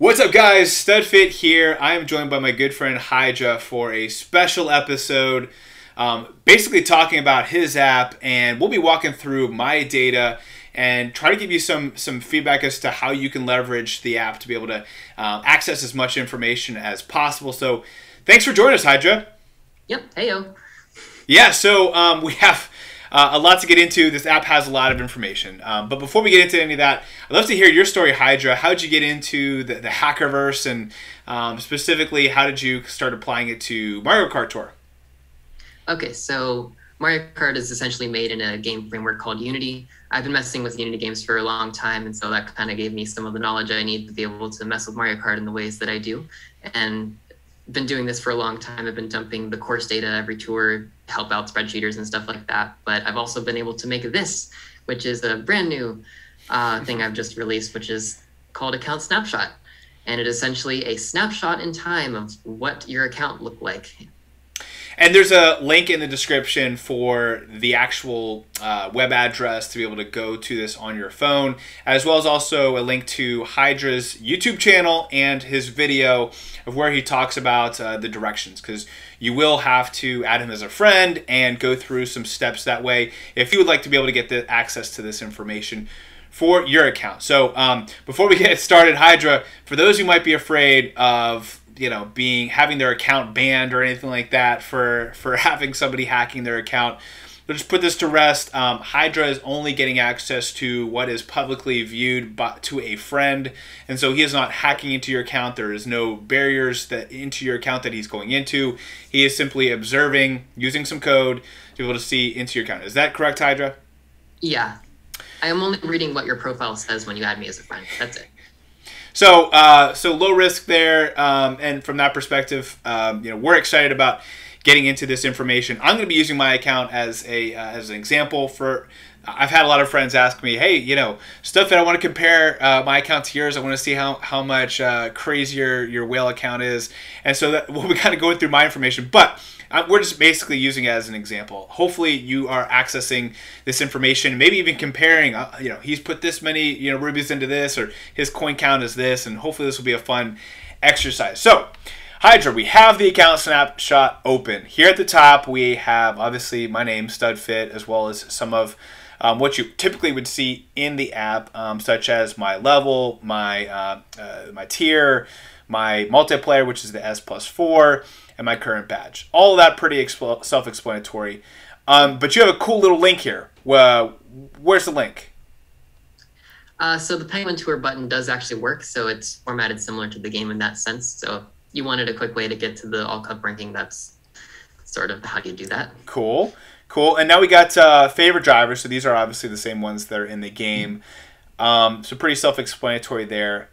What's up, guys? Studfit here. I am joined by my good friend Hydra for a special episode, basically talking about his app, and we'll be walking through my data and try to give you some feedback as to how you can leverage the app to be able to access as much information as possible. So thanks for joining us, Hydra. Yep. Heyo. Yeah, so we have a lot to get into. This app has a lot of information. But before we get into any of that, I'd love to hear your story, Hydra. How did you get into the Hackerverse, and specifically, how did you start applying it to Mario Kart Tour? Okay, so Mario Kart is essentially made in a game framework called Unity. I've been messing with Unity games for a long time, and so that kind of gave me some of the knowledge I need to be able to mess with Mario Kart in the ways that I do. And been doing this for a long time. I've been dumping the course data every tour, help out spreadsheeters and stuff like that. But I've also been able to make this, which is a brand new thing I've just released, which is called Account Snapshot. And it is essentially a snapshot in time of what your account looked like. And there's a link in the description for the actual web address to be able to go to this on your phone, as well as also a link to Hydra's YouTube channel and his video of where he talks about the directions, because you will have to add him as a friend and go through some steps that way if you would like to be able to get the access to this information for your account. So before we get started, Hydra, for those who might be afraid of having their account banned or anything like that for having somebody hacking their account, we'll just put this to rest. Hydra is only getting access to what is publicly viewed to a friend, and so he is not hacking into your account. There is no barriers into your account that he's going into. He is simply observing, using some code to be able to see into your account. Is that correct, Hydra? Yeah. I am only reading what your profile says when you add me as a friend. That's it. So, so low risk there, and from that perspective, we're excited about getting into this information. I'm going to be using my account as an example for. I've had a lot of friends ask me, hey, stuff that I want to compare my account to yours. I want to see how much crazier your whale account is, and so that we'll be kind of going through my information, but we're just basically using it as an example. Hopefully you are accessing this information, maybe even comparing, he's put this many, rubies into this, or his coin count is this, and hopefully this will be a fun exercise. So, Hydra, we have the account snapshot open. Here at the top, we have, obviously, my name, Studfit, as well as some of what you typically would see in the app, such as my level, my tier, my multiplayer, which is the S+4, and my current badge. All of that pretty self-explanatory. But you have a cool little link here. Where's the link? So the Penguin Tour button does actually work, so it's formatted similar to the game in that sense. So if you wanted a quick way to get to the all-cup ranking, that's sort of how you do that. Cool. Cool. And now we got favorite drivers. So these are obviously the same ones that are in the game. So pretty self-explanatory there.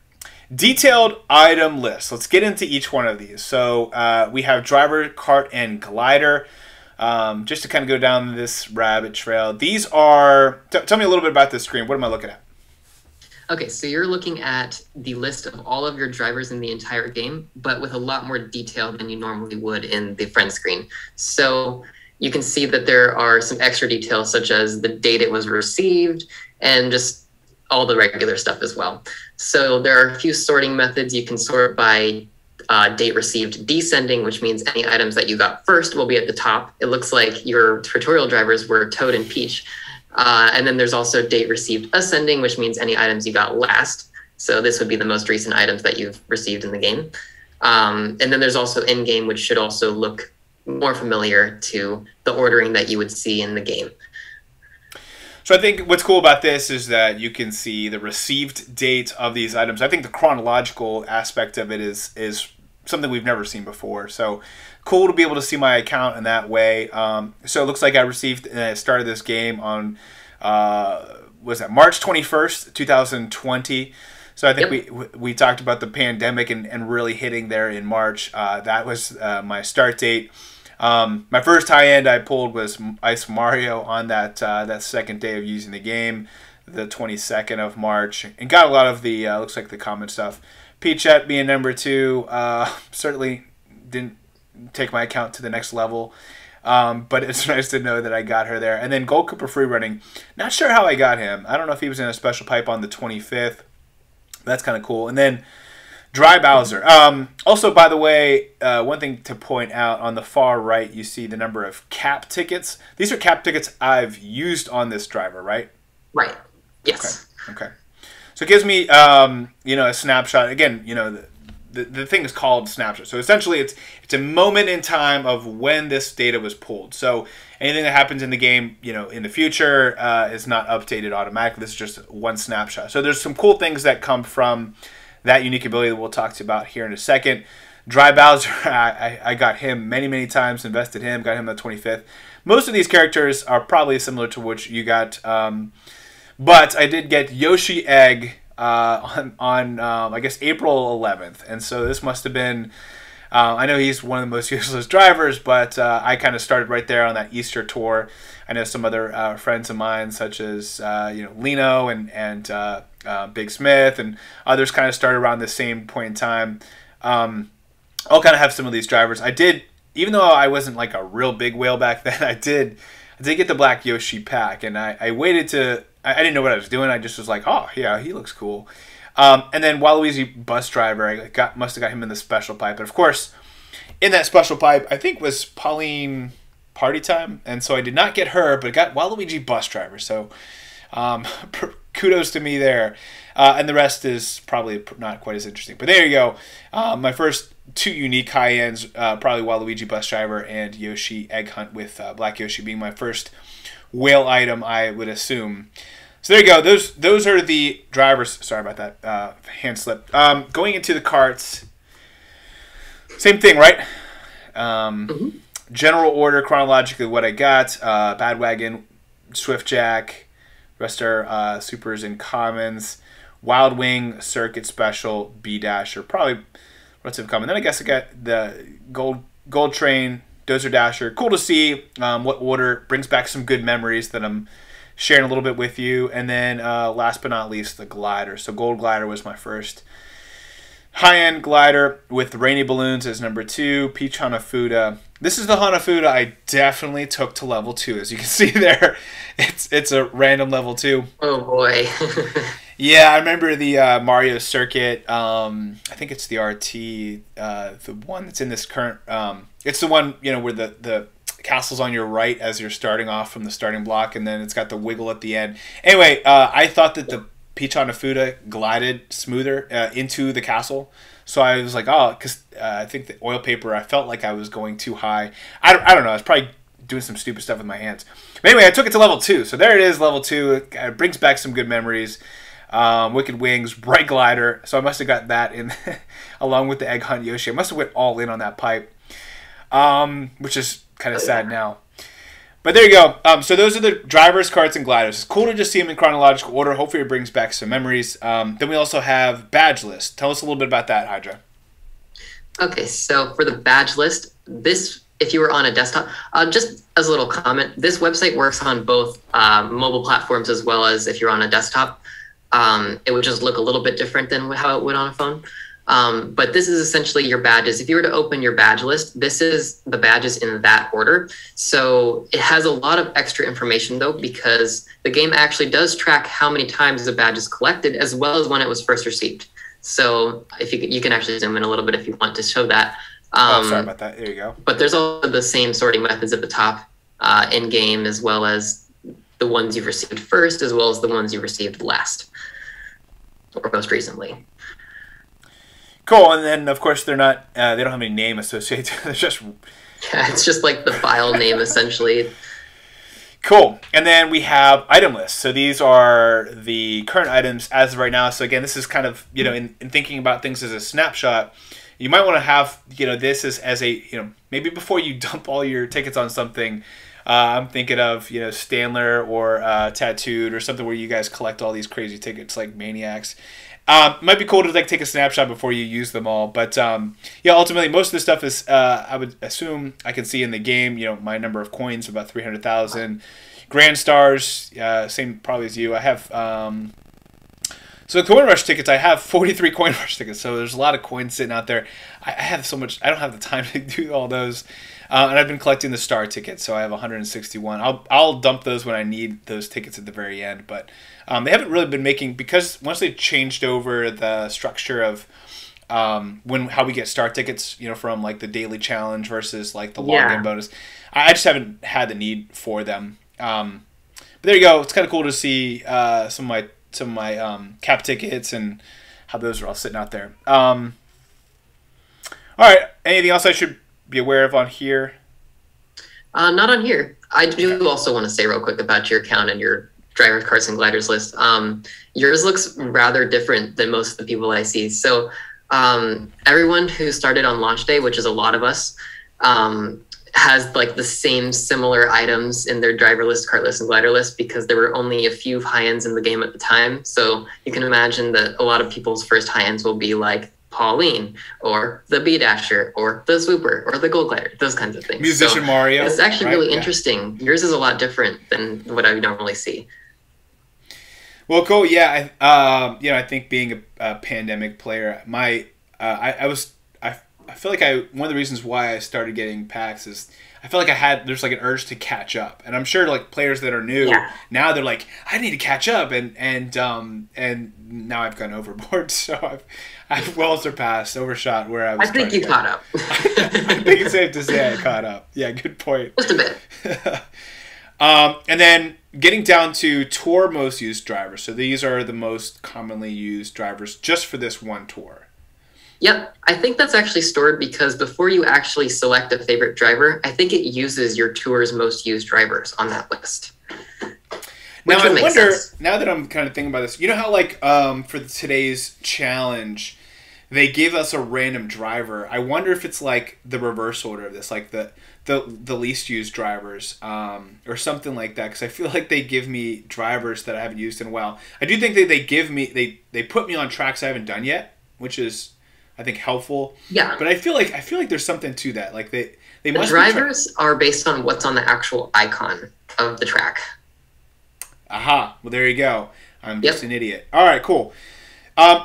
Detailed item list. Let's get into each one of these. So we have driver, kart, and glider. Just to kind of go down this rabbit trail. These are... Tell me a little bit about this screen. What am I looking at? Okay, so you're looking at the list of all of your drivers in the entire game, but with a lot more detail than you normally would in the friend screen. So you can see that there are some extra details, such as the date it was received, and just all the regular stuff as well. So there are a few sorting methods. You can sort by date received descending, which means any items that you got first will be at the top. It looks like your tutorial drivers were Toad and Peach. And then there's also date received ascending, which means any items you got last. So this would be the most recent items that you've received in the game. And then there's also in-game, which should also look more familiar to the ordering that you would see in the game. So I think what's cool about this is that you can see the received date of these items. I think the chronological aspect of it is something we've never seen before. So cool to be able to see my account in that way. So it looks like I received and I started this game on was that March 21st, 2020. So I think we talked about the pandemic and really hitting there in March. That was my start date. My first high-end I pulled was Ice Mario on that second day of using the game, the 22nd of March, and got a lot of the looks like the common stuff. Peachette being number 2, certainly didn't take my account to the next level, but it's nice to know that I got her there. And then Gold Cooper free running, not sure how I got him. I don't know if he was in a special pipe on the 25th. That's kind of cool. And then Dry Bowser. Also, by the way, one thing to point out, on the far right, you see the number of cap tickets. These are cap tickets I've used on this driver, right? Right. Yes. Okay. So it gives me, a snapshot. Again, the thing is called Snapshot. So essentially, it's a moment in time of when this data was pulled. So anything that happens in the game, in the future, is not updated automatically. This is just one snapshot. So there's some cool things that come from that unique ability that we'll talk to you about here in a second. Dry Bowser, I got him many times, invested him, got him at 25th. Most of these characters are probably similar to what you got, but I did get Yoshi Egg on I guess April 11th, and so this must have been. I know he's one of the most useless drivers, but I kind of started right there on that Easter tour. I know some other friends of mine, such as Lino and Big Smith, and others kind of started around the same point in time. I'll kind of have some of these drivers. I did, even though I wasn't like a real big whale back then, I did get the Black Yoshi pack, and I waited to. I didn't know what I was doing. I just was like, oh yeah, he looks cool. And then Waluigi Bus Driver, I must have got him in the special pipe. But of course, in that special pipe, I think was Pauline Party Time, and so I did not get her, but got Waluigi Bus Driver. So kudos to me there. And the rest is probably not quite as interesting. But there you go. My first two unique high ends, probably Waluigi Bus Driver and Yoshi Egg Hunt, with Black Yoshi being my first whale item, I would assume. So there you go. Those are the drivers. Sorry about that. Hand slip. Going into the carts. Same thing, right? General order, chronologically, what I got. Badwagon, Swiftjack, rest are supers and commons. Wild Wing, Circuit Special, B-Dasher, probably relative common. Then I guess I got the Gold Train, Dozer Dasher. Cool to see what order. Brings back some good memories that I'm sharing a little bit with you. And then last but not least, the glider. So Gold Glider was my first high-end glider, with Rainy Balloons as number 2. Peach Hanafuda. This is the Hanafuda I definitely took to level 2. As you can see there, it's a random level 2. Oh boy. Yeah, I remember the Mario Circuit. I think it's the RT, the one that's in this current. It's the one where the castle's on your right as you're starting off from the starting block, and then it's got the wiggle at the end. Anyway, I thought that the Peach Hanafuda glided smoother into the castle, so I was like, oh, because I think the oil paper, I felt like I was going too high. I don't know. I was probably doing some stupid stuff with my hands. But anyway, I took it to level 2. So there it is, level 2. It brings back some good memories. Wicked Wings, Bright Glider. So I must have got that in along with the Egg Hunt Yoshi. I must have went all in on that pipe, which is kind of sad now. But there you go. So those are the drivers, carts, and gliders. It's cool to just see them in chronological order. Hopefully it brings back some memories. Then we also have badge list. Tell us a little bit about that, Hydra. Okay, so for the badge list, this, if you were on a desktop, just as a little comment, this website works on both mobile platforms as well as if you're on a desktop. It would just look a little bit different than how it would on a phone. But this is essentially your badges. If you were to open your badge list, this is the badges in that order. So it has a lot of extra information though, because the game actually does track how many times the badge is collected as well as when it was first received. So if you can actually zoom in a little bit if you want to show that. Sorry about that. There you go. But there's also the same sorting methods at the top in game, as well as the ones you've received first, as well as the ones you received last or most recently. Cool, and then of course they're not. They don't have any name associated. They're just. Yeah, it's just like the file name essentially. Cool, and then we have item lists. So these are the current items as of right now. So again, this is kind of in thinking about things as a snapshot. You might want to have this as a maybe before you dump all your tickets on something. I'm thinking of Stanler or Tattooed or something where you guys collect all these crazy tickets like maniacs. Might be cool to take a snapshot before you use them all, but yeah, ultimately most of the stuff is I would assume I can see in the game. My number of coins, about 300,000. Grand Stars, same probably as you. I have so the Coin Rush tickets. I have 43 Coin Rush tickets, so there's a lot of coins sitting out there. I have so much. I don't have the time to do all those. And I've been collecting the star tickets, so I have 161. I'll dump those when I need those tickets at the very end, but they haven't really been making, because once they changed over the structure of how we get start tickets, from like the daily challenge versus like the Yeah. login bonus. I just haven't had the need for them. But there you go. It's kind of cool to see some of my cap tickets and how those are all sitting out there. All right. Anything else I should be aware of on here? Not on here. I do also want to say real quick about your account and your drivers, karts, and gliders list. Yours looks rather different than most of the people I see. So everyone who started on launch day, which is a lot of us, has like the same similar items in their driver list, kart list, and glider list because there were only a few high ends in the game at the time. So you can imagine that a lot of people's first high ends will be like Pauline or the B Dasher or the Swooper or the Gold Glider, those kinds of things. Musician Mario. It's actually right? really interesting. Yours is a lot different than what I normally see. Well, cool. Yeah, I think being a pandemic player, I feel like one of the reasons why I started getting packs is I feel like there's like an urge to catch up, and I'm sure like players that are new now they're like I need to catch up, and now I've gone overboard, so I've well overshot where I was. I think you caught up. I think it's safe to say I caught up. Yeah, good point. Just a bit. And then getting down to tour most used drivers. So these are the most commonly used drivers just for this one tour. Yep, I think that's actually stored because before you actually select a favorite driver, I think it uses your tour's most used drivers on that list. Now I wonder, now that I'm kind of thinking about this, you know how like for today's challenge, they give us a random driver. I wonder if it's like the reverse order of this, like the least used drivers or something like that, because I feel like they give me drivers that I haven't used in a while. I do think that they put me on tracks I haven't done yet, which is I think helpful. Yeah. But I feel like there's something to that. Like they the drivers are based on what's on the actual icon of the track. Aha. Well, there you go. I'm just an idiot. All right, cool.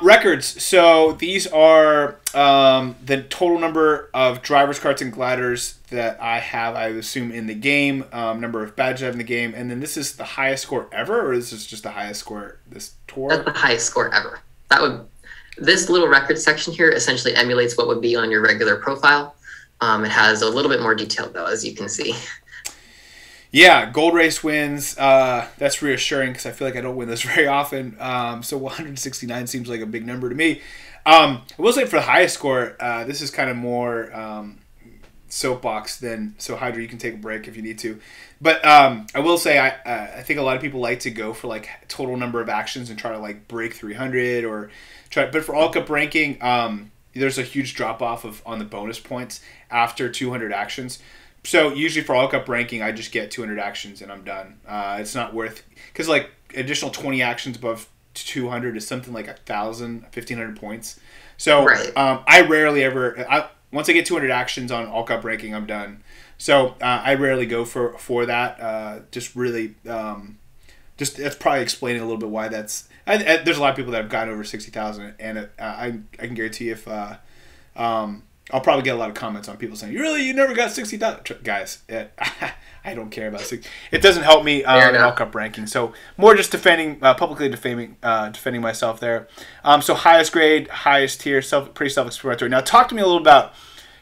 Records. So these are the total number of drivers, karts, and gliders that I have, I assume, in the game, number of badges I have in the game, and then this is the highest score ever, or is this just the highest score this tour? That's the highest score ever. This little record section here essentially emulates what would be on your regular profile. It has a little bit more detail, though, as you can see. Yeah, gold race wins. That's reassuring because I feel like I don't win this very often. So 169 seems like a big number to me. I will say for the highest score, this is kind of more soapbox than. So Hydra, you can take a break if you need to. But I will say I think a lot of people like to go for like total number of actions and try to like break 300 or try. But for all cup ranking, there's a huge drop off on the bonus points after 200 actions. So usually for all cup ranking, I just get 200 actions and I'm done. It's not worth because like additional 20 actions above 200 is something like 1,500 points. So I rarely ever. Once I get 200 actions on all cup ranking, I'm done. So I rarely go for that. Just really, that's probably explaining a little bit why that's. There's a lot of people that have gotten over 60,000, and I can guarantee if. I'll probably get a lot of comments on people saying, you never got 60,000. Guys, I don't care about 60. It doesn't help me in all cup ranking. So more just publicly defending myself there. So highest grade, highest tier, pretty self-explanatory. Now talk to me a little about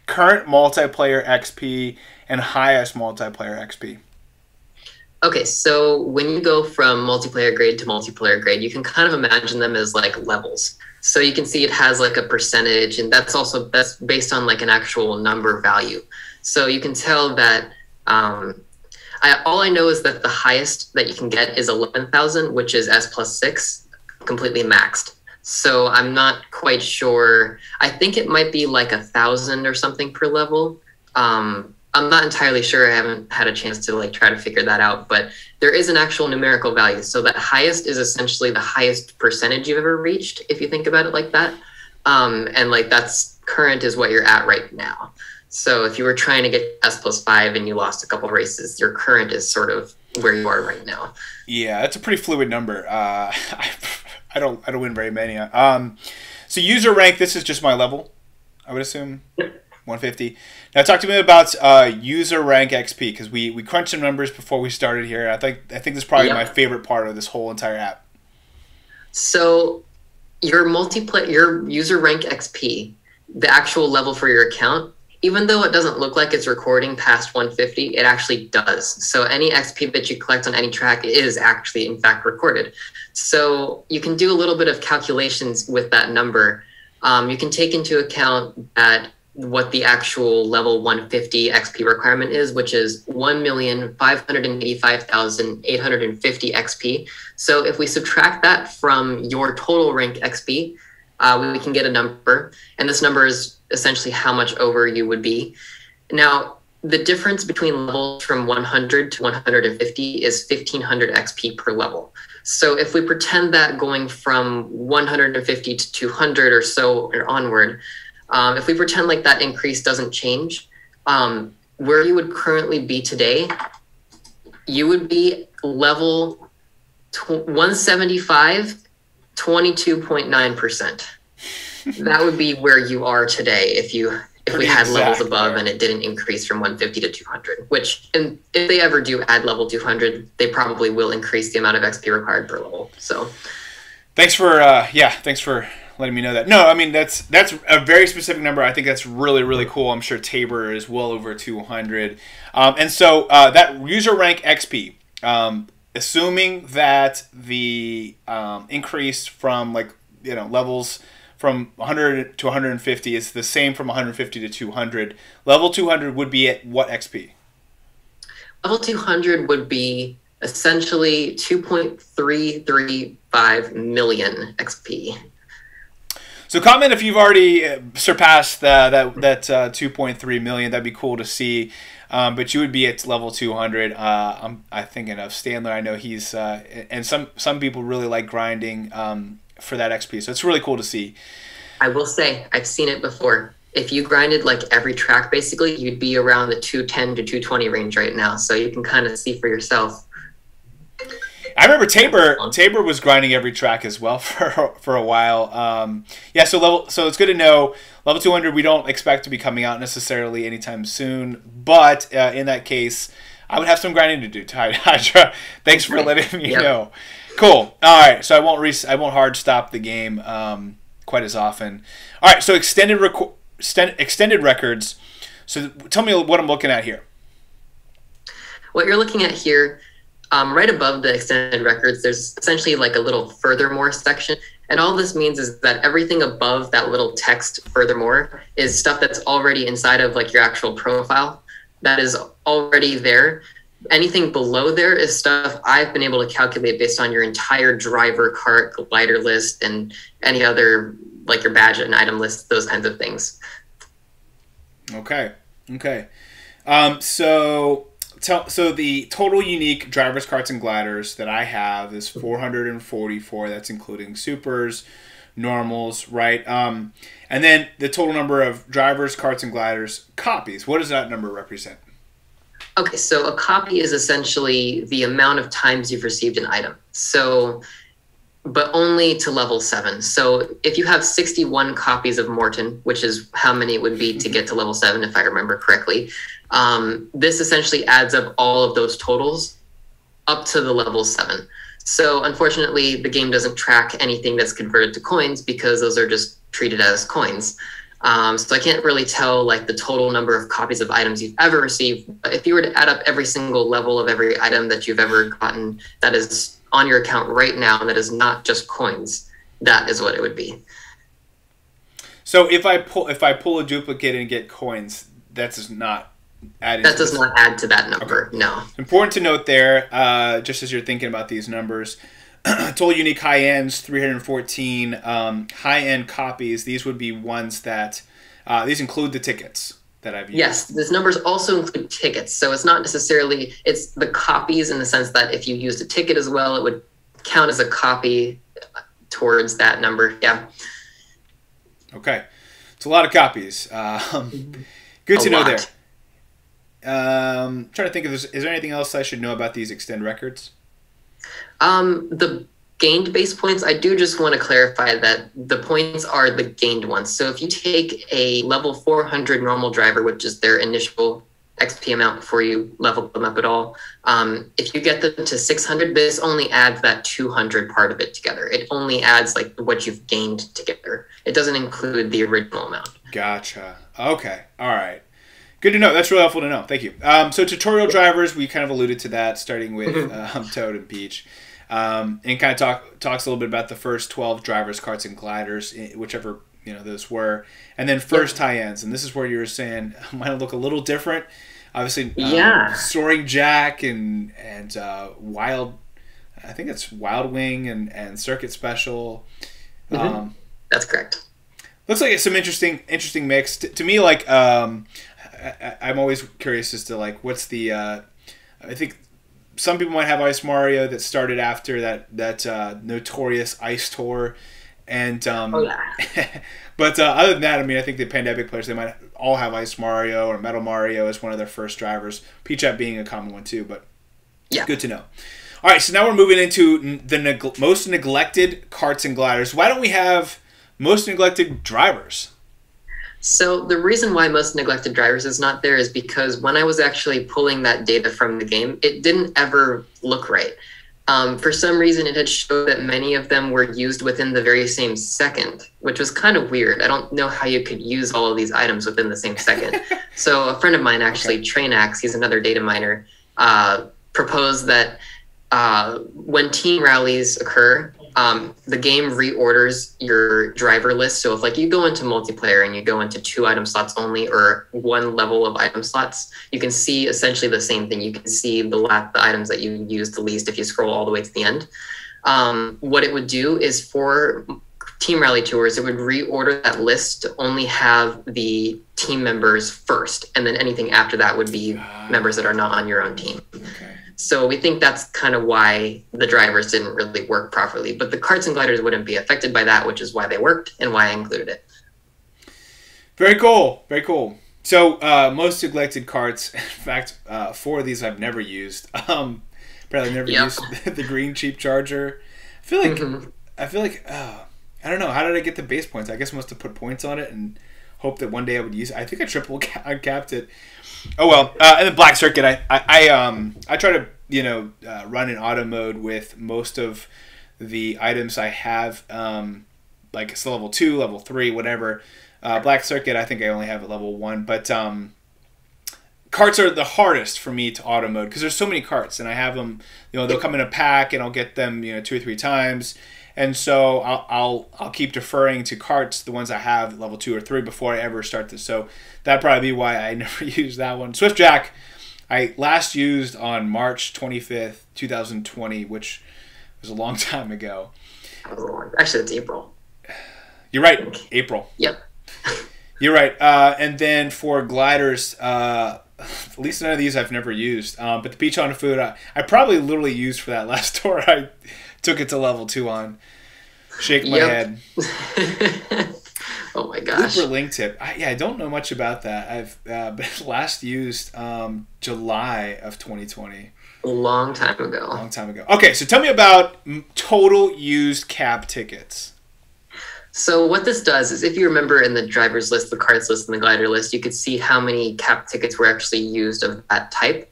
current multiplayer XP and highest multiplayer XP. Okay, so when you go from multiplayer grade to multiplayer grade, you can kind of imagine them as like levels. So you can see it has like a percentage, and that's based on like an actual number value. So you can tell that all I know is that the highest that you can get is 11,000, which is S+6, completely maxed. So I'm not quite sure. I think it might be like 1,000 or something per level. I'm not entirely sure. I haven't had a chance to like try to figure that out, but there is an actual numerical value. So that highest is essentially the highest percentage you've ever reached, if you think about it like that. And like that's current is what you're at right now. So if you were trying to get S+5 and you lost a couple of races, your current is sort of where you are right now. Yeah, that's a pretty fluid number. I don't win very many. So user rank, this is just my level, I would assume. Yep. 150. Now talk to me about user rank XP, because we crunched some numbers before we started here. I think this is probably my favorite part of this whole entire app. So your user rank XP, the actual level for your account, even though it doesn't look like it's recording past 150, it actually does. So any XP that you collect on any track is actually in fact recorded. So you can do a little bit of calculations with that number. You can take into account that what the actual level 150 XP requirement is, which is 1,585,850 XP. So if we subtract that from your total rank XP, we can get a number, and this number is essentially how much over you would be. Now, the difference between levels from 100 to 150 is 1,500 XP per level. So if we pretend that going from 150 to 200 or so or onward, if we pretend like that increase doesn't change, where you would currently be today, you would be level 175, 22.9%. That would be where you are today if we had levels above and it didn't increase from 150 to 200, which if they ever do add level 200, they probably will increase the amount of XP required per level. So thanks for letting me know that. No, I mean, that's a very specific number. I think that's really, really cool. I'm sure Tabor is well over 200. And so that user rank XP, assuming that the increase from levels from 100 to 150 is the same from 150 to 200, level 200 would be at what XP? Level 200 would be essentially 2.335 million XP. So comment if you've already surpassed that 2.3 million. That'd be cool to see. But you would be at level 200. I'm thinking of Stanley. I know he's and some people really like grinding for that XP. So it's really cool to see. I will say I've seen it before. If you grinded like every track, basically, you'd be around the 210 to 220 range right now. So you can kind of see for yourself. I remember Tabor was grinding every track as well for a while. Yeah, so it's good to know level 200 we don't expect to be coming out necessarily anytime soon, but in that case, I would have some grinding to do. Hydra, thanks for letting me know. Cool. All right, so I won't hard stop the game quite as often. All right, so extended records. So tell me what I'm looking at here. What you're looking at here. Right above the extended records, there's essentially like a little furthermore section. And all this means is that everything above that little text furthermore is stuff that's already inside of like your actual profile that is already there. Anything below there is stuff I've been able to calculate based on your entire driver, cart, glider list, and any other like your badge and item list, those kinds of things. Okay. So the total unique drivers, carts, and gliders that I have is 444. That's including supers, normals, right? And then the total number of drivers, carts, and gliders copies. What does that number represent? Okay, so a copy is essentially the amount of times you've received an item. So, but only to level 7. So if you have 61 copies of Morton, which is how many it would be to get to level 7, if I remember correctly, this essentially adds up all of those totals up to the level 7. So unfortunately, the game doesn't track anything that's converted to coins because those are just treated as coins. So I can't really tell like the total number of copies of items you've ever received. But if you were to add up every single level of every item that you've ever gotten that is on your account right now that is not just coins, that is what it would be. So if I pull a duplicate and get coins, that does not add. That does not add to that number. Okay. No. Important to note there, just as you're thinking about these numbers, total unique high ends 314. High end copies. These would be ones that these include the tickets that I've used. Yes, these numbers also include tickets. So it's not necessarily it's the copies in the sense that if you used a ticket as well, it would count as a copy towards that number. Yeah. Okay, it's a lot of copies. Good to know there. Trying to think is there anything else I should know about these extend records? The gained base points, I do just want to clarify that the points are the gained ones. So if you take a level 400 normal driver, which is their initial XP amount before you level them up at all. If you get them to 600, this only adds that 200 part of it together. It only adds like what you've gained together. It doesn't include the original amount. Gotcha. Okay. All right. Good to know. That's really helpful to know. Thank you. So tutorial drivers, we kind of alluded to that, starting with Toad and Peach. And kind of talks a little bit about the first 12 drivers, karts, and gliders, whichever those were, and then first tie-ins. And this is where you were saying might look a little different. Obviously, Soaring Jack and Wild, I think it's Wild Wing and Circuit Special. That's correct. Looks like it's some interesting mix. To me, like I'm always curious as to like what's the. I think some people might have Ice Mario that started after that notorious Ice Tour, and but other than that, I mean, I think the Pandemic players, they might all have Ice Mario or Metal Mario as one of their first drivers. Peach App being a common one too, but good to know. All right, so now we're moving into the most neglected karts and gliders. Why don't we have most neglected drivers? So the reason why most neglected drivers is not there is because when I was actually pulling that data from the game, it didn't ever look right. For some reason, it had showed that many of them were used within the very same second, which was kind of weird. I don't know how you could use all of these items within the same second. So a friend of mine, actually, Trainax, he's another data miner, proposed that when team rallies occur, the game reorders your driver list. So if like you go into multiplayer and you go into 2 item slots only or 1 level of item slots, you can see essentially the same thing. You can see the items that you used the least if you scroll all the way to the end. What it would do is for team rally tours, it would reorder that list to only have the team members first, and then anything after that would be members that are not on your own team. Okay. So we think that's kind of why the drivers didn't really work properly. But the karts and gliders wouldn't be affected by that, which is why they worked and why I included it. Very cool. Very cool. So most neglected karts, in fact, 4 of these I've never used. Probably never used the green cheap charger. I feel like I don't know. How did I get the base points? I guess I must have put points on it and hope that one day I would use it. I think I triple capped it. Oh well. And then Black Circuit, I try to run in auto mode with most of the items I have, like it's level 2, level 3, whatever. Black Circuit, I think I only have at level 1, but karts are the hardest for me to auto mode because there's so many karts and I have them. They'll come in a pack and I'll get them 2 or 3 times. And so I'll keep deferring to karts, the ones I have at level 2 or 3 before I ever start this. So that'd probably be why I never used that one. Swift Jack, I last used on March 25th, 2020, which was a long time ago. Actually, it's April. You're right, April. Yep. You're right. And then for gliders, at least none of these I've never used. But the Peach on Food, I probably literally used for that last tour. I took it to level 2 on. Shake my head. Oh my gosh. Looper Link Tip. I don't know much about that. I've but last used July of 2020. A long time ago. Long time ago. Okay, so tell me about total used cab tickets. So what this does is, if you remember in the driver's list, the karts list, and the glider list, you could see how many cap tickets were actually used of that type.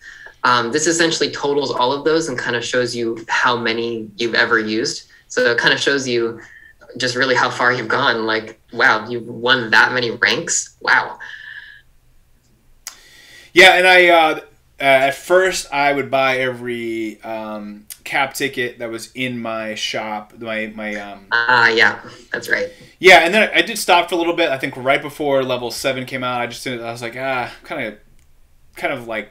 This essentially totals all of those and kind of shows you how many you've ever used. So it kind of shows you just really how far you've gone. Like, wow, you've won that many ranks? Wow. Yeah, and I at first I would buy every cap ticket that was in my shop. Yeah, that's right. Yeah, and then I did stop for a little bit. I think right before level 7 came out, I was like, kind of like,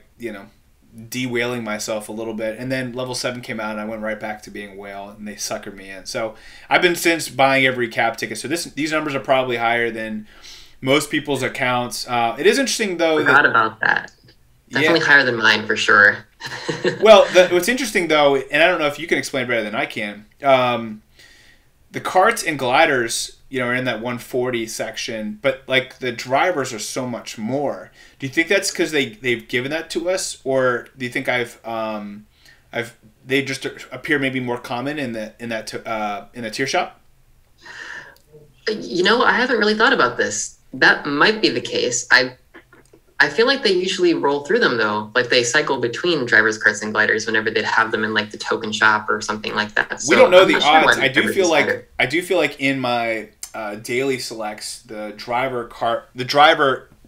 de-whaling myself a little bit, and then level 7 came out and I went right back to being a whale and they suckered me in. So I've been since buying every cap ticket. So these numbers are probably higher than most people's accounts. It is interesting though. Forgot about that. Definitely higher than mine for sure. Well, what's interesting though, and I don't know if you can explain better than I can, the karts and gliders, are in that 140 section, but like the drivers are so much more. Do you think that's because they've given that to us, or do you think they just appear maybe more common in the tier shop? I haven't really thought about this. That might be the case. I feel like they usually roll through them though. Like they cycle between drivers, karts, and gliders whenever they'd have them in like the token shop or something like that. We So don't know I'm the not sure odds. why the average is higher. I do feel like in my daily selects, the driver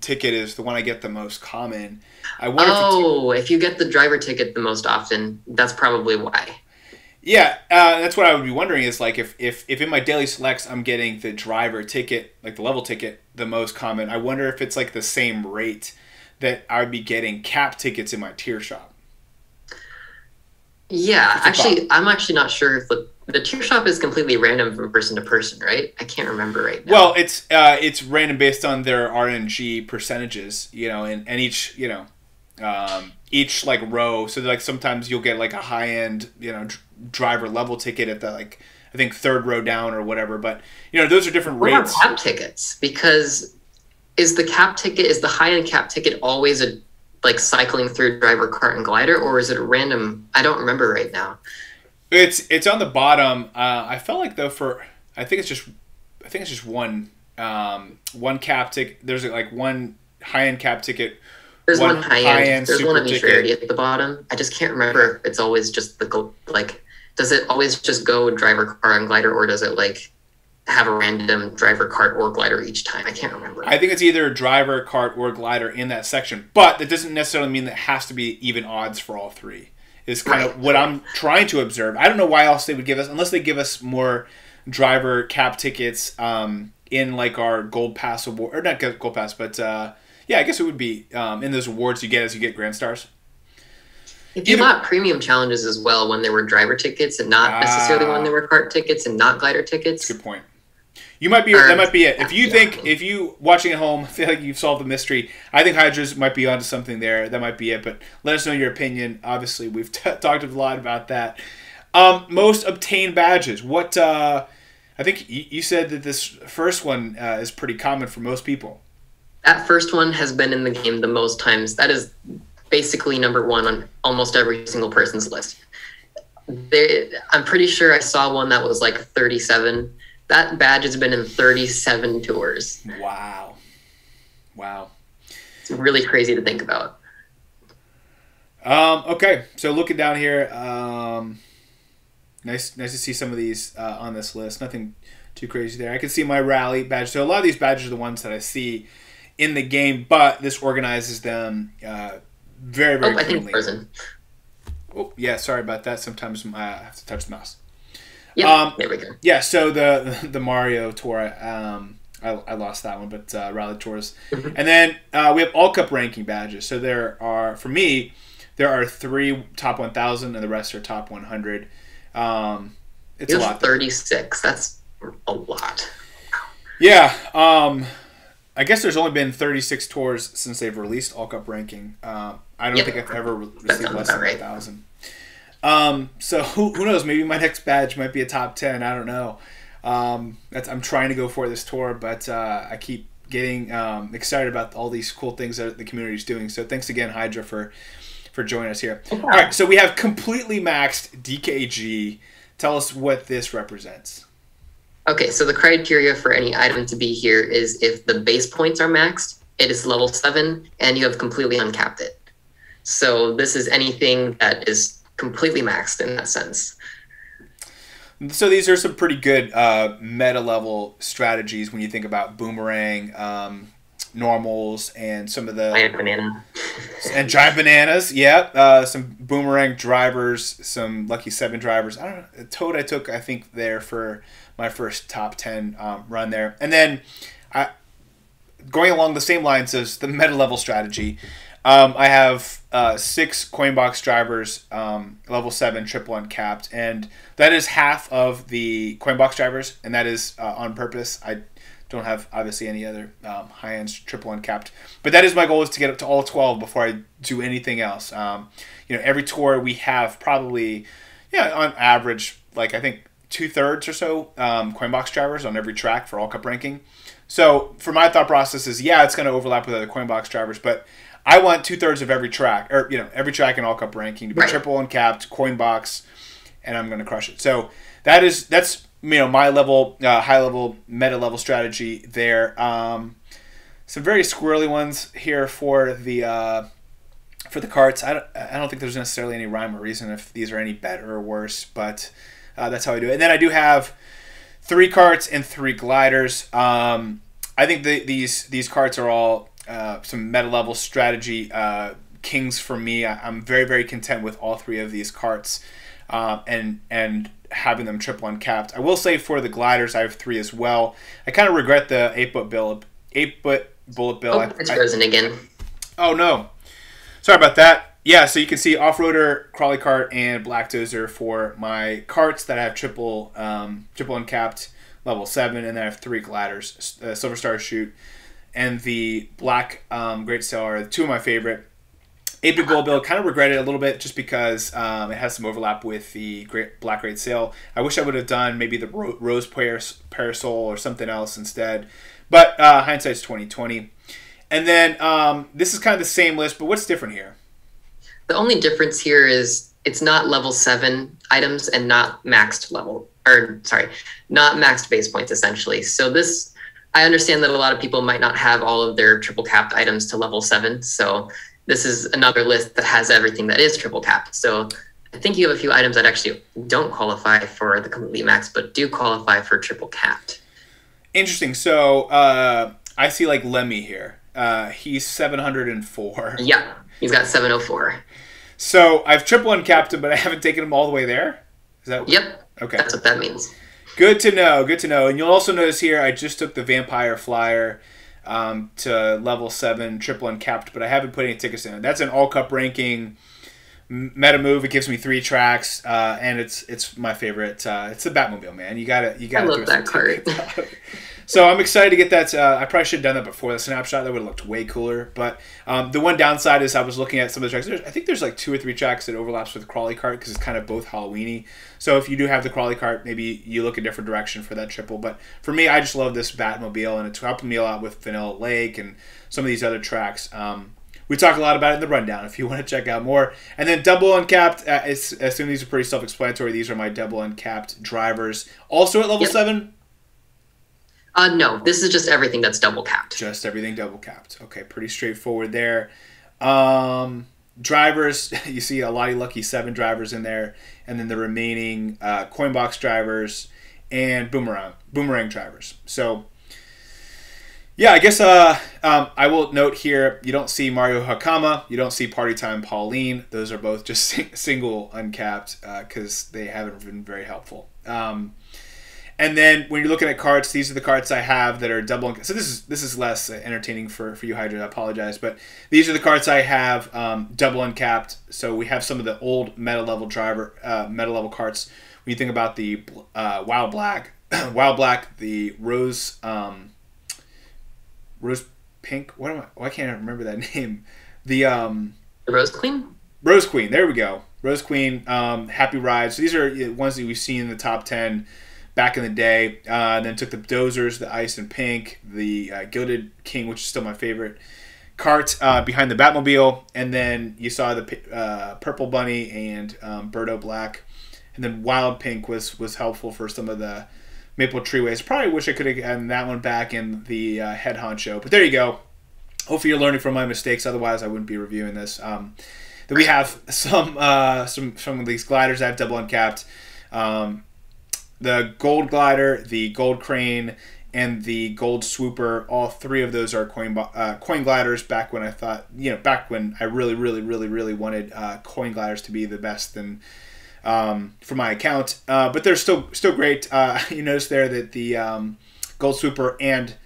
ticket is the one I get the most common. I wonder if you get the driver ticket the most often, that's probably why. Yeah, that's what I would be wondering is like if in my daily selects I'm getting the driver ticket, like the level ticket, the most common. I wonder if it's like the same rate that I would be getting cap tickets in my tier shop. Yeah, actually, I'm actually not sure if the tier shop is completely random from person to person, right? I can't remember right now. Well, it's random based on their RNG percentages, and each each like row. So like sometimes you'll get like a high end driver level ticket at the like I think third row down or whatever. But those are different what rates. What about cap tickets? Because is the high end cap ticket always like cycling through driver, kart, and glider, or is it random? I don't remember right now. It's on the bottom. I felt like though I think it's just one cap ticket. There's like one high end cap ticket. There's one high end. There's one of each ticket. rarity at the bottom. I just can't remember if it's always just does it always just go driver, kart, and glider, or does it like have a random driver, kart, or glider each time? I can't remember. I think it's either driver, kart, or glider in that section, but that doesn't necessarily mean that it has to be even odds for all three. Is kind of what I'm trying to observe. I don't know why else they would give us, unless they give us more driver cap tickets in like our gold pass award, or not gold pass, but yeah, I guess it would be in those awards you get as you get grand stars. If you bought premium challenges as well when they were driver tickets and not necessarily when they were kart tickets and not glider tickets. That's a good point. You might be that might be it. If you watching at home feel like you've solved the mystery, I think Hydra's might be onto something there. That might be it. But let us know your opinion. Obviously, we've talked a lot about that. Most obtained badges. What I think you said that this first one is pretty common for most people. That first one has been in the game the most times. That is basically number one on almost every single person's list. I'm pretty sure I saw one that was like 37. That badge has been in 37 tours. Wow. It's really crazy to think about. Okay, so looking down here, nice to see some of these on this list. Nothing too crazy there. I can see my rally badge. So a lot of these badges are the ones that I see in the game, but this organizes them very, very I cleanly. think frozen. Oh, yeah, sorry about that. Sometimes I have to touch the mouse. Yeah, there we go. Yeah, so the Mario tour, I lost that one, but Rally Tours. Mm-hmm. And then we have all cup ranking badges. So for me, there are 3 top 1,000 and the rest are top 100. It's a lot. 36. That's a lot. Yeah. I guess there's only been 36 tours since they've released all cup ranking. I don't think I've ever received less than 1,000. So who knows? Maybe my next badge might be a top 10. I don't know. I'm trying to go for this tour, but I keep getting excited about all these cool things that the community is doing. So thanks again, Hydra, for joining us here. All right, so we have completely maxed DKG. Tell us what this represents. Okay, so the criteria for any item to be here is if the base points are maxed, it is level 7, and you have completely uncapped it. So this is anything that is completely maxed in that sense. So these are some pretty good meta level strategies when you think about boomerang, normals, and some of the giant banana and giant bananas. Yeah, some boomerang drivers, some lucky 7 drivers. I don't know. Toad I took I think there for my first top 10 run there, and then going along the same lines as the meta level strategy. I have 6 coin box drivers, level 7, triple uncapped, and that is half of the coin box drivers, and that is on purpose. I don't have obviously any other high end triple uncapped, but that is my goal, is to get up to all 12 before I do anything else. Every tour we have probably, on average, like I think 2/3 or so coin box drivers on every track for all cup ranking. So for my thought process is, it's going to overlap with other coin box drivers, but I want 2/3 of every track, or every track in all cup ranking to be triple uncapped, coin box, and I'm going to crush it. So that's my level, high level, meta level strategy there. some very squirrely ones here for the carts. I don't think there's necessarily any rhyme or reason if these are any better or worse, but that's how I do it. And then I do have 3 carts and 3 gliders. I think these carts are all some meta level strategy kings for me. I'm very, very content with all 3 of these carts and having them triple uncapped. I will say for the gliders, I have 3 as well. I kind of regret the 8-foot bullet bill. Oh, it's frozen again. Oh no, sorry about that. Yeah, so you can see off-roader, crawly cart, and black dozer for my carts that I have triple uncapped level 7, and then I have 3 gliders, Silver Star Chute, and the black Great Sail are 2 of my favorite. 8-bit bullet bill, kind of regret it a little bit just because it has some overlap with the black Great Sail. I wish I would have done maybe the rose parasol or something else instead, but hindsight's 20/20. And then this is kind of the same list, but what's different here? The only difference here is it's not level 7 items and not maxed not maxed base points essentially. So this, I understand that a lot of people might not have all of their triple capped items to level 7. So this is another list that has everything that is triple capped. So I think you have a few items that actually don't qualify for the completely maxed, but do qualify for triple capped. Interesting. So I see like Lemmy here. He's 704. Yeah, he's got 704. So I've triple uncapped him, but I haven't taken him all the way there. Is that? Yep. Okay. That's what that means. Good to know. Good to know. And you'll also notice here I just took the Vampire Flyer to level 7, triple uncapped, but I haven't put any tickets in it. That's an all cup ranking meta move. It gives me 3 tracks, and it's my favorite. It's the Batmobile, man. You gotta. I love that card. So I'm excited to get that. I probably should have done that before the snapshot. That would have looked way cooler. But the one downside is I was looking at some of the tracks. I think there's like 2 or 3 tracks that overlaps with Crawly Cart because it's kind of both Halloween-y. So if you do have the Crawly Cart, maybe you look a different direction for that triple. But for me, I just love this Batmobile, and it's helping me a lot with Vanilla Lake and some of these other tracks. We talk a lot about it in the rundown if you want to check out more. And then double uncapped, I assume these are pretty self-explanatory. These are my double uncapped drivers. Also at level 7? No, this is just everything that's double capped. Just everything double capped. Okay, pretty straightforward there. Drivers, you see a Lottie Lucky 7 drivers in there, and then the remaining coin box drivers and boomerang drivers. So, yeah, I guess I will note here, you don't see Mario Hakama, you don't see Party Time Pauline. Those are both just single uncapped because they haven't been very helpful. And then when you're looking at carts, these are the carts I have that are double uncapped. So this is less entertaining for you, Hydra. I apologize, but these are the carts I have double uncapped. So we have some of the old meta level carts. When you think about the Wild Black, the Rose Pink. Why can't I remember that name? The Rose Queen. Rose Queen. There we go. Rose Queen. Happy Ride. So these are ones that we've seen in the top 10. Back in the day, then took the Dozers, the Ice and Pink, the Gilded King, which is still my favorite, cart behind the Batmobile, and then you saw the Purple Bunny and Birdo Black, and then Wild Pink was helpful for some of the Maple Treeways. Probably wish I could have gotten that one back in the Head Honcho, but there you go. Hopefully you're learning from my mistakes. Otherwise, I wouldn't be reviewing this. Then we have some of these gliders I have double uncapped. The Gold Glider, the Gold Crane, and the Gold Swooper. All 3 of those are coin gliders. Back when I really wanted coin gliders to be the best for my account. But they're still great. You notice there that the Gold Swooper and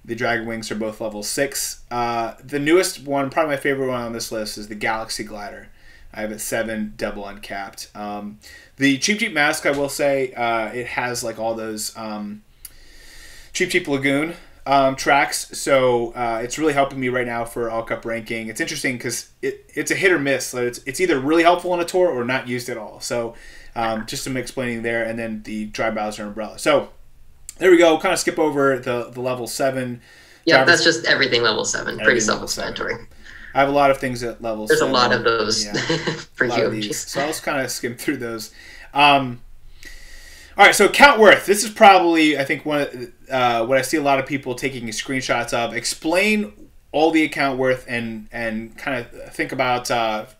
the Dragon Wings are both level 6. The newest one, probably my favorite one on this list, is the Galaxy Glider. I have it 7 double uncapped. The Cheap Mask, I will say, it has like all those Cheap Lagoon tracks, so it's really helping me right now for all cup ranking. It's interesting because it's a hit or miss. So it's either really helpful in a tour or not used at all. So just some explaining there, and then the Dry Bowser Umbrella. So there we go. Kind of skip over the level 7. Yeah, that's just everything level 7. Pretty self-explanatory. I have a lot of things at level 7. There's a lot of those for you. So I'll just kind of skim through those. All right, so account worth. This is probably, I think, what I see a lot of people taking screenshots of. Explain all the account worth and kind of think about,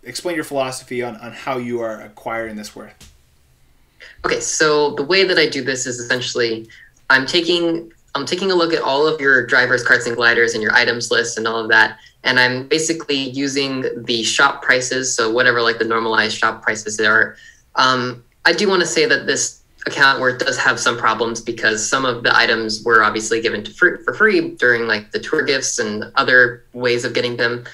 explain your philosophy on how you are acquiring this worth. Okay, so the way that I do this is essentially I'm taking a look at all of your drivers, karts, and gliders and your items list and all of that. And I'm basically using the shop prices, so whatever like the normalized shop prices are. I do want to say that this account worth does have some problems because some of the items were obviously given for free during like the tour gifts and other ways of getting them.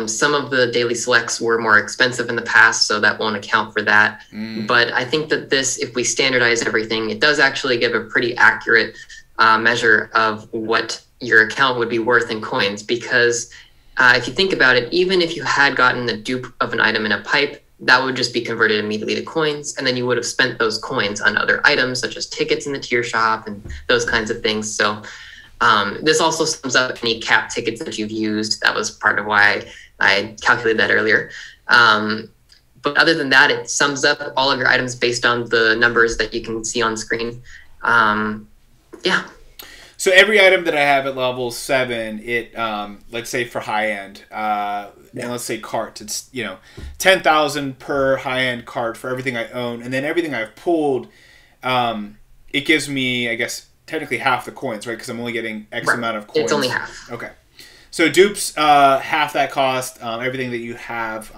Some of the daily selects were more expensive in the past, so that won't account for that. But I think that this, if we standardize everything, it does actually give a pretty accurate measure of what your account would be worth in coins. Because if you think about it, even if you had gotten a dupe of an item in a pipe, that would just be converted immediately to coins, and then you would have spent those coins on other items such as tickets in the tier shop and those kinds of things. So this also sums up any cap tickets that you've used. That was part of why I calculated that earlier. But other than that, it sums up all of your items based on the numbers that you can see on screen. Yeah. So every item that I have at level 7, it let's say for high end, and let's say cart, it's 10,000 per high end cart for everything I own, and then everything I've pulled, it gives me, I guess, technically half the coins, right? Because I'm only getting X amount of coins. It's only half. Okay. So dupes, half that cost. Everything that you have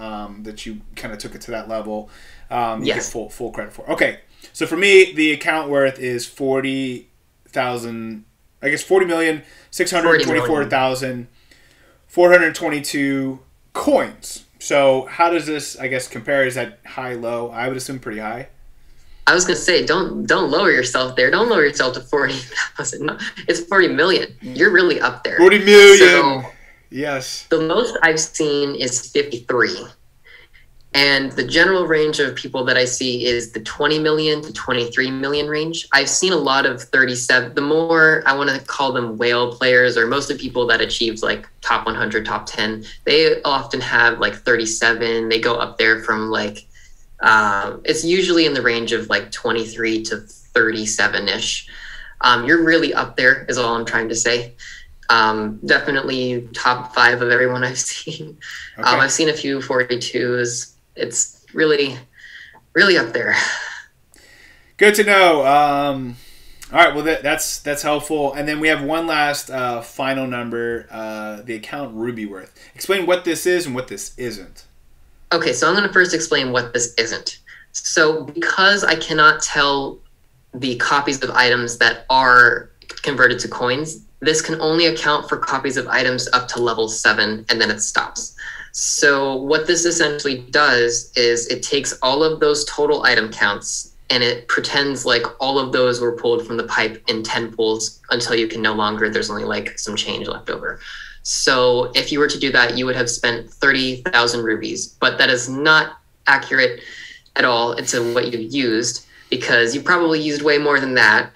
that you kind of took it to that level, you get full credit for. Okay. So for me, the account worth is 40,000. I guess 40,624,422 coins. So how does this, I guess, compare? Is that high, low? I would assume pretty high. I was gonna say, don't lower yourself there. Don't lower yourself to 40,000. No, it's 40 million. You're really up there. 40 million. So yes. The most I've seen is 53. And the general range of people that I see is the 20 million to 23 million range. I've seen a lot of 37. The more I want to call them whale players, or most of the people that achieved like top 100, top 10, they often have like 37. They go up there from like, it's usually in the range of like 23 to 37-ish. You're really up there is all I'm trying to say. Definitely top 5 of everyone I've seen. Okay. I've seen a few 42s. It's really, really up there. Good to know. All right, well that's helpful. And then we have one last final number, the account Ruby worth. Explain what this is and what this isn't. Okay, so I'm going to first explain what this isn't. So because I cannot tell the copies of items that are converted to coins, this can only account for copies of items up to level 7, and then it stops. So what this essentially does is it takes all of those total item counts and it pretends like all of those were pulled from the pipe in 10 pulls until you can no longer, there's only like some change left over. So if you were to do that, you would have spent 30,000 rubies, but that is not accurate at all into what you've used because you probably used way more than that.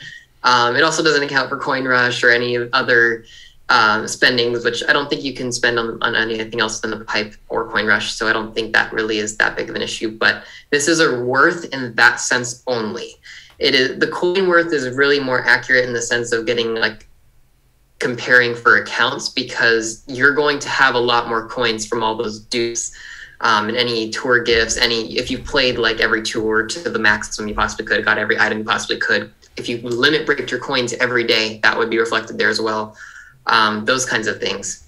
It also doesn't account for coin rush or any other spendings, which I don't think you can spend on anything else than the pipe or coin rush. So I don't think that really is that big of an issue, but this is a worth in that sense only. It is, the coin worth is really more accurate in the sense of getting like comparing for accounts because you're going to have a lot more coins from all those dupes and any tour gifts, if you played like every tour to the maximum you possibly could, got every item you possibly could. If you limit break your coins every day, that would be reflected there as well. Those kinds of things.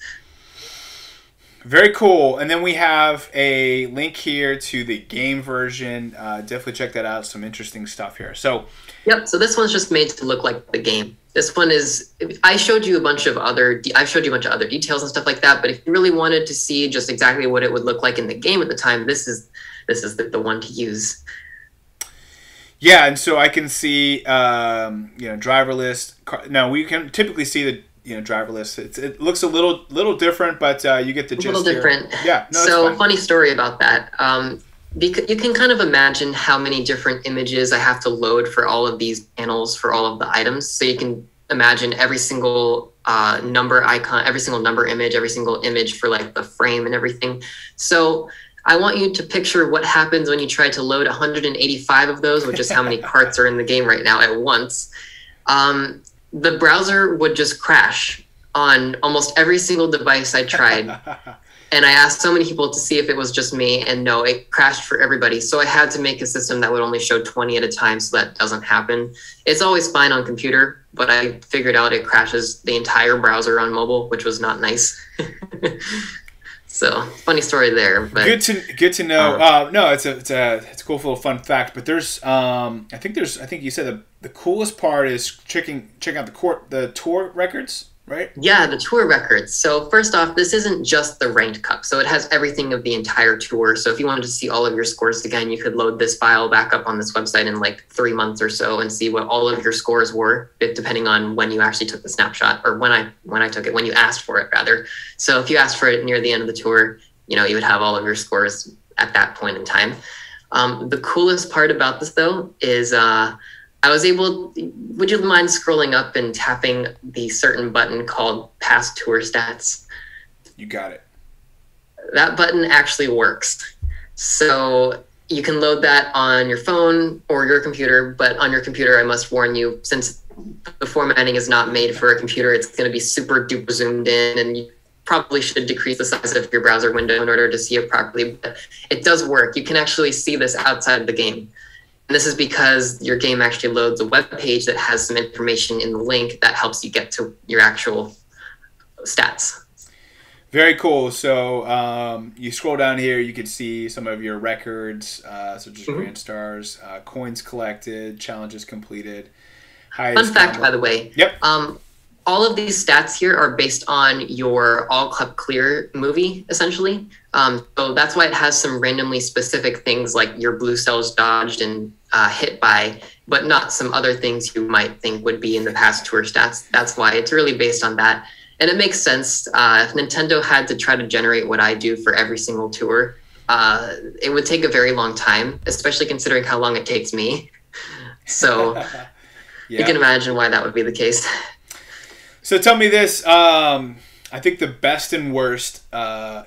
Very cool. And then we have a link here to the game version. Definitely check that out. Some interesting stuff here. So, yep. So this one's just made to look like the game. This one is. I showed you a bunch of other. I've showed you a bunch of other details and stuff like that. But if you really wanted to see just exactly what it would look like in the game at the time, this is the one to use. Yeah, and so I can see driver list. Now we can typically see the driver list. It looks a little different, but you get the gist. A little different. Here. Yeah. No, so funny story about that. Because you can kind of imagine how many different images I have to load for all of these panels for all of the items. So you can imagine every single number icon, every single number image, every single image for like the frame and everything. So I want you to picture what happens when you try to load 185 of those, which is how many carts are in the game right now at once. The browser would just crash on almost every single device I tried. And I asked so many people to see if it was just me, and no, it crashed for everybody. So I had to make a system that would only show 20 at a time so that doesn't happen. It's always fine on computer, but I figured out it crashes the entire browser on mobile, which was not nice. So funny story there. But good to know. No, it's a cool little fun fact. But there's I think you said the coolest part is checking out the tour records. Right? Yeah, the tour records. So first off, this isn't just the ranked cup. So it has everything of the entire tour. So if you wanted to see all of your scores again, you could load this file back up on this website in like 3 months or so and see what all of your scores were, depending on when you actually took the snapshot, or when I took it, when you asked for it rather. So if you asked for it near the end of the tour, you would have all of your scores at that point in time. The coolest part about this though is I was able, would you mind scrolling up and tapping the certain button called Past Tour Stats? You got it. That button actually works. So you can load that on your phone or your computer, but on your computer, I must warn you, since the formatting is not made for a computer, it's going to be super duper zoomed in, and you probably should decrease the size of your browser window in order to see it properly. But it does work. You can actually see this outside of the game. And this is because your game actually loads a web page that has some information in the link that helps you get to your actual stats. Very cool. So you scroll down here, you can see some of your records, such as Grand Stars, coins collected, challenges completed. Fun fact, by the way. Yep. All of these stats here are based on your All Club Clear movie, essentially. So that's why it has some randomly specific things like your blue cells dodged and hit by, but not some other things you might think would be in the past tour stats. That's why it's really based on that. And it makes sense. If Nintendo had to try to generate what I do for every single tour, it would take a very long time, especially considering how long it takes me. So you can imagine why that would be the case. So tell me this, I think the best and worst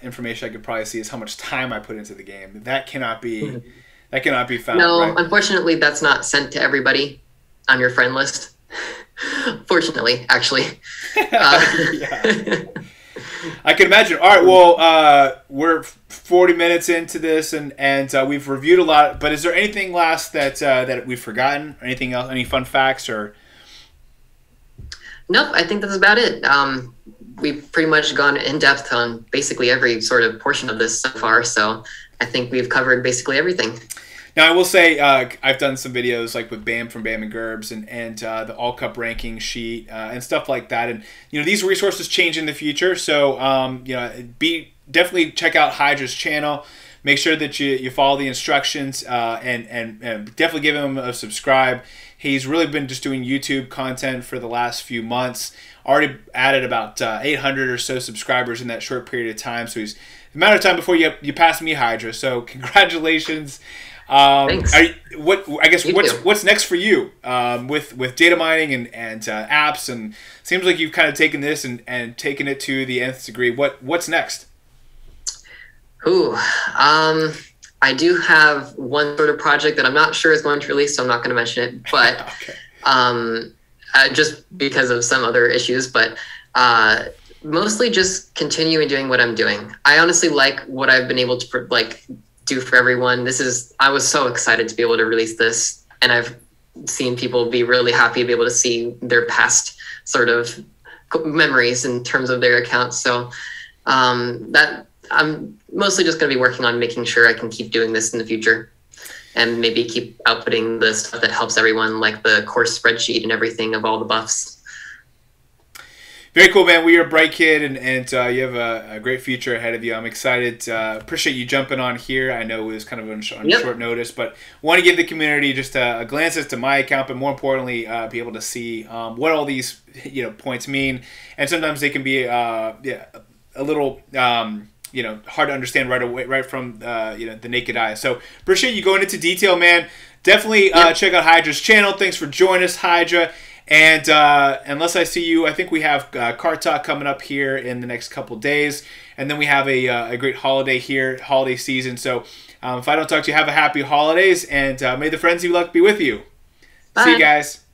information I could probably see is how much time I put into the game. That cannot be found. No, right? Unfortunately, that's not sent to everybody on your friend list. Fortunately, actually. Yeah. I can imagine. All right, well, we're 40 minutes into this, and we've reviewed a lot. But is there anything last that we've forgotten? Anything else? Any fun facts or? Nope, I think that's about it. We've pretty much gone in depth on basically every sort of portion of this so far, so I think we've covered basically everything. Now, I will say I've done some videos like with Bam from Bam and Gerbs and the All Cup ranking sheet and stuff like that. And these resources change in the future, so definitely check out Hydra's channel. Make sure that you follow the instructions and definitely give him a subscribe. He's really been just doing YouTube content for the last few months. Already added about 800 or so subscribers in that short period of time. So he's a matter of time before you pass me, Hydra. So congratulations. Thanks. What's next for you with data mining and apps? And seems like you've kind of taken this and taken it to the nth degree. What's next? I do have one sort of project that I'm not sure is going to release, so I'm not going to mention it, but okay. Just because of some other issues, but mostly just continuing doing what I'm doing. I honestly like what I've been able to do for everyone. I was so excited to be able to release this, and I've seen people be really happy to be able to see their past sort of memories in terms of their accounts. So that I'm mostly just going to be working on making sure I can keep doing this in the future, and maybe keep outputting the stuff that helps everyone, like the course spreadsheet and everything of all the buffs. Very cool, man. Well, you're a bright kid, and you have a great future ahead of you. I'm excited. Appreciate you jumping on here. I know it was kind of on short notice, but want to give the community just a glance as to my account, but more importantly, be able to see what all these points mean. And sometimes they can be a little hard to understand right away, right from the naked eye. So appreciate you going into detail, man. Definitely check out Hydra's channel. Thanks for joining us, Hydra. And unless I see you, I think we have Kart Talk coming up here in the next couple days. And then we have a great holiday here, holiday season. So if I don't talk to you, have a happy holidays. And may the friends of luck be with you. Bye. See you guys.